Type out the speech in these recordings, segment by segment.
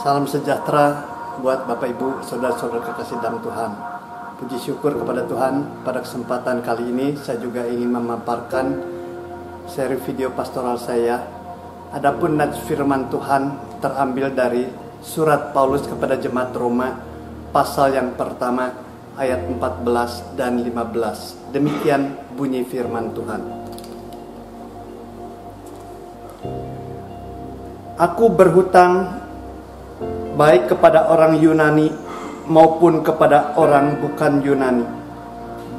Salam sejahtera buat Bapak Ibu, saudara-saudara kekasih dalam Tuhan. Puji syukur kepada Tuhan, pada kesempatan kali ini saya juga ingin memaparkan seri video pastoral saya. Adapun nats firman Tuhan terambil dari surat Paulus kepada jemaat Roma, pasal yang pertama, ayat 14 dan 15. Demikian bunyi firman Tuhan. Aku berhutang baik kepada orang Yunani maupun kepada orang bukan Yunani,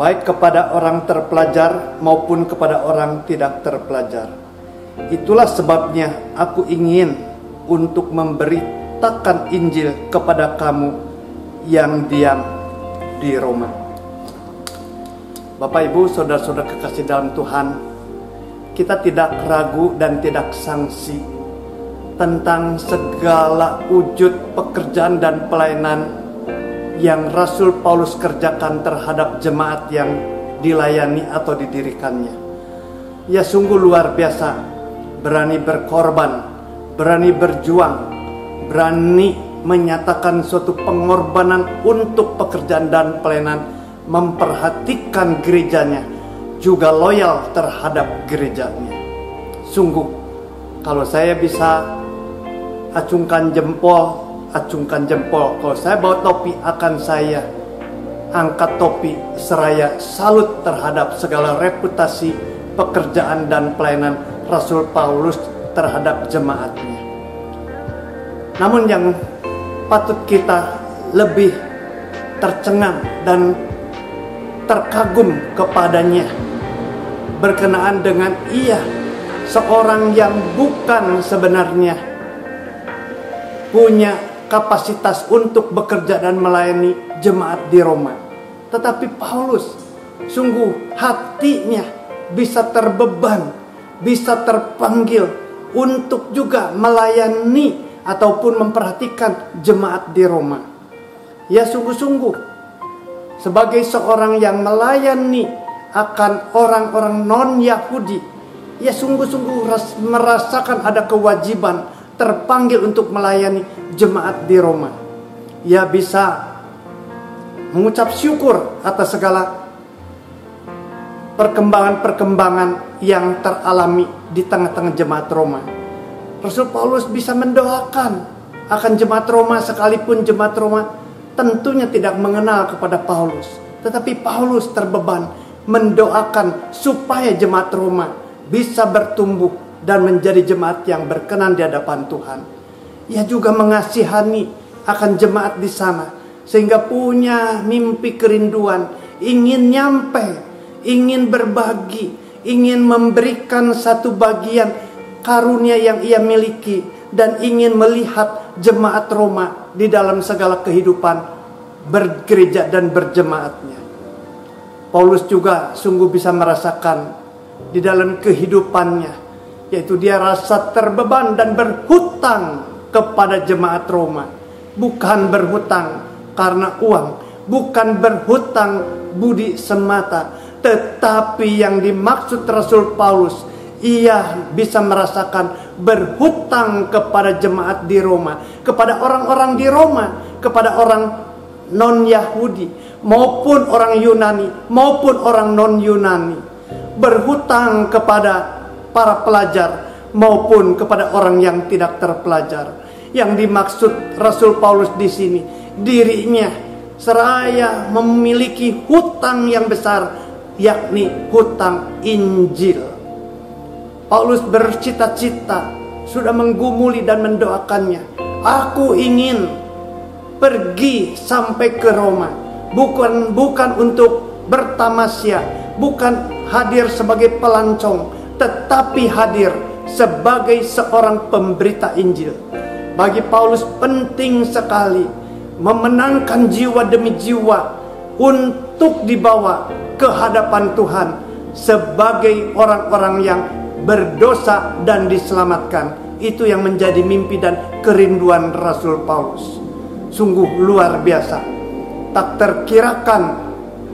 baik kepada orang terpelajar maupun kepada orang tidak terpelajar. Itulah sebabnya aku ingin untuk memberitakan Injil kepada kamu yang diam di Roma. Bapak Ibu, saudara-saudara kekasih dalam Tuhan, kita tidak ragu dan tidak sangsi tentang segala wujud pekerjaan dan pelayanan yang Rasul Paulus kerjakan terhadap jemaat yang dilayani atau didirikannya. Ya, sungguh luar biasa, berani berkorban, berani berjuang, berani menyatakan suatu pengorbanan untuk pekerjaan dan pelayanan, memperhatikan gerejanya, juga loyal terhadap gerejanya. Sungguh, kalau saya bisa acungkan jempol. Kalau saya bawa topi, akan saya angkat topi seraya salut terhadap segala reputasi pekerjaan dan pelayanan Rasul Paulus terhadap jemaatnya. Namun yang patut kita lebih tercengang dan terkagum kepadanya berkenaan dengan ia, seorang yang bukan sebenarnya punya kapasitas untuk bekerja dan melayani jemaat di Roma, tetapi Paulus sungguh hatinya bisa terbeban, bisa terpanggil untuk juga melayani ataupun memperhatikan jemaat di Roma. Ya, sungguh-sungguh sebagai seorang yang melayani akan orang-orang non-Yahudi, ya sungguh-sungguh merasakan ada kewajiban, terpanggil untuk melayani jemaat di Roma. Ia bisa mengucap syukur atas segala perkembangan-perkembangan yang teralami di tengah-tengah jemaat Roma. Rasul Paulus bisa mendoakan akan jemaat Roma, sekalipun jemaat Roma tentunya tidak mengenal kepada Paulus, tetapi Paulus terbeban mendoakan supaya jemaat Roma bisa bertumbuh dan menjadi jemaat yang berkenan di hadapan Tuhan. Ia juga mengasihani akan jemaat di sana, sehingga punya mimpi kerinduan, ingin nyampe, ingin berbagi, ingin memberikan satu bagian karunia yang ia miliki, dan ingin melihat jemaat Roma di dalam segala kehidupan bergereja dan berjemaatnya. Paulus juga sungguh bisa merasakan di dalam kehidupannya, yaitu dia rasa terbeban dan berhutang kepada jemaat Roma. Bukan berhutang karena uang, bukan berhutang budi semata, tetapi yang dimaksud Rasul Paulus, ia bisa merasakan berhutang kepada jemaat di Roma, kepada orang-orang di Roma, kepada orang non-Yahudi maupun orang Yunani maupun orang non-Yunani, berhutang kepada para pelajar maupun kepada orang yang tidak terpelajar. Yang dimaksud Rasul Paulus di sini, dirinya seraya memiliki hutang yang besar, yakni hutang Injil. Paulus bercita-cita, sudah menggumuli dan mendoakannya, aku ingin pergi sampai ke Roma, bukan untuk bertamasya, bukan hadir sebagai pelancong, tetapi hadir sebagai seorang pemberita Injil. Bagi Paulus penting sekali memenangkan jiwa demi jiwa untuk dibawa ke hadapan Tuhan sebagai orang-orang yang berdosa dan diselamatkan. Itu yang menjadi mimpi dan kerinduan Rasul Paulus. Sungguh luar biasa, tak terkirakan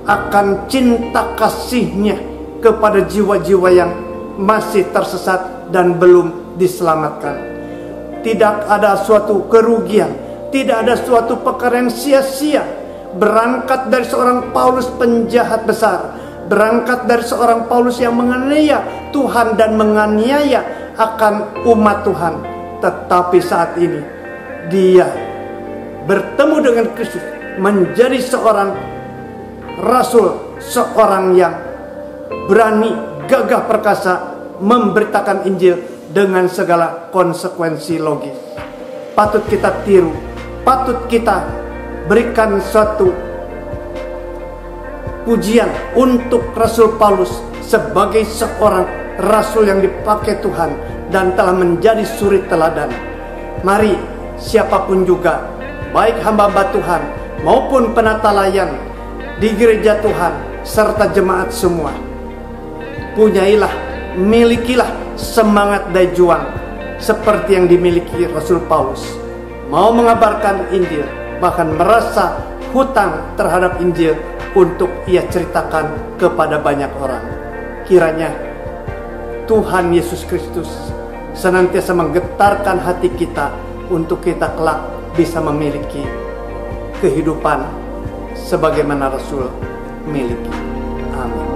akan cinta kasihnya kepada jiwa-jiwa yang masih tersesat dan belum diselamatkan. Tidak ada suatu kerugian Tidak ada suatu perkara yang sia-sia. Berangkat dari seorang Paulus penjahat besar, berangkat dari seorang Paulus yang menganiaya Tuhan dan menganiaya akan umat Tuhan. Tetapi saat ini dia bertemu dengan Kristus, menjadi seorang rasul, seorang yang berani, gagah perkasa memberitakan Injil dengan segala konsekuensi logis. Patut kita tiru, patut kita berikan suatu pujian untuk Rasul Paulus sebagai seorang rasul yang dipakai Tuhan dan telah menjadi suri teladan. Mari siapapun juga, baik hamba-hamba Tuhan maupun penata layan di gereja Tuhan serta jemaat semua, milikilah semangat daya juang seperti yang dimiliki Rasul Paulus. Mau mengabarkan Injil, bahkan merasa hutang terhadap Injil untuk ia ceritakan kepada banyak orang. Kiranya Tuhan Yesus Kristus senantiasa menggetarkan hati kita untuk kita kelak bisa memiliki kehidupan sebagaimana Rasul miliki. Amin.